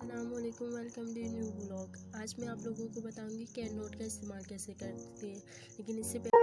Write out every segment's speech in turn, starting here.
अस्सलामुअलैकुम, welcome to new blog. आज मैं आप लोगों को बताऊंगी कैन नोट का इस्तेमाल कैसे करते हैं। लेकिन इससे पहले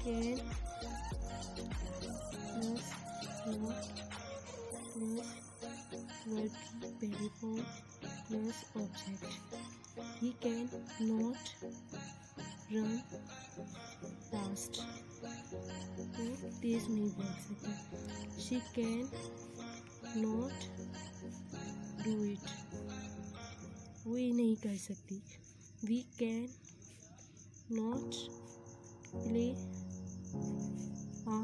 can plus not plus verb form plus object. He can not run fast, वो तेज नहीं भाग सकता। She can not do it, वो ये नहीं कर सकती। We can not play a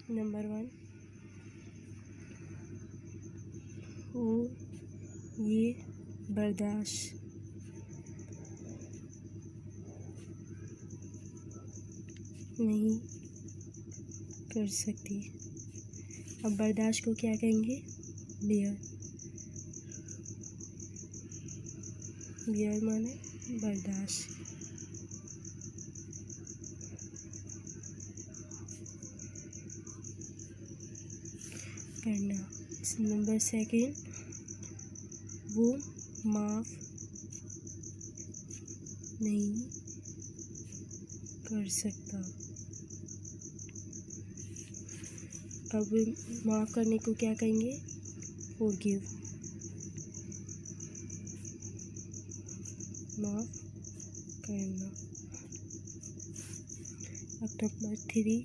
number 1, वो ये बर्दाश्त नहीं कर सकती। अब बर्दाश्त को क्या कहेंगे? बियर। बियर माने बर्दाश्त। करना। नंबर 2, वो माफ़ नहीं कर सकता। अब माफ़ करने को क्या कहेंगे? फॉरगिव। माफ़ करना। अब नंबर 3,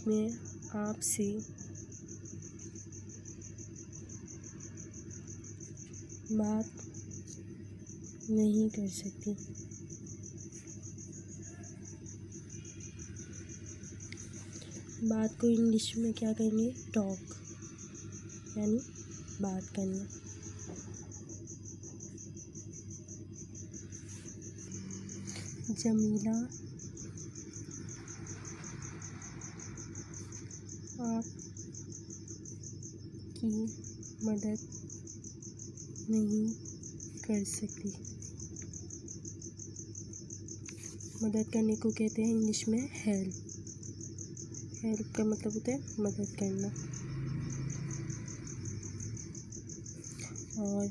मैं आपसे बात नहीं कर सकती। बात को इंग्लिश में क्या कहेंगे? टॉक, यानी बात करना। जमीला आपकी मदद नहीं कर सकती। मदद करने को कहते हैं इंग्लिश में हेल्प। हेल्प का मतलब होता है मदद करना। और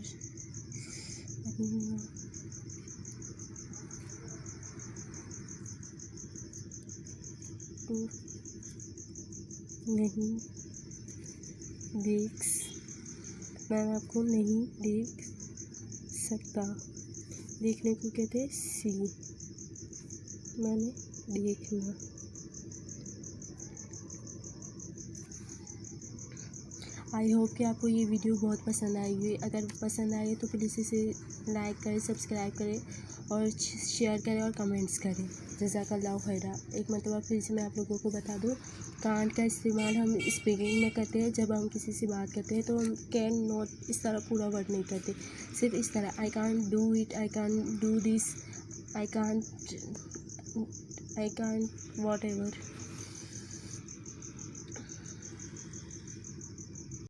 नहीं देख मैं आपको नहीं देख सकता। देखने को कहते हैं सी, माने देखना। आई होप कि आपको ये वीडियो बहुत पसंद आई हुई। अगर पसंद आए तो प्लीज़ इसे लाइक करें, सब्सक्राइब करें और शेयर करें और कमेंट्स करें। जज़ाकल्लाहु खैरा। एक मतलब फिर से मैं आप लोगों को बता दूं, कांट का इस्तेमाल हम स्पीकिंग में करते हैं। जब हम किसी से बात करते हैं तो हम कैन नॉट इस तरह पूरा वर्ड नहीं करते, सिर्फ इस तरह I can't do it, I can't do this, I can't what ever.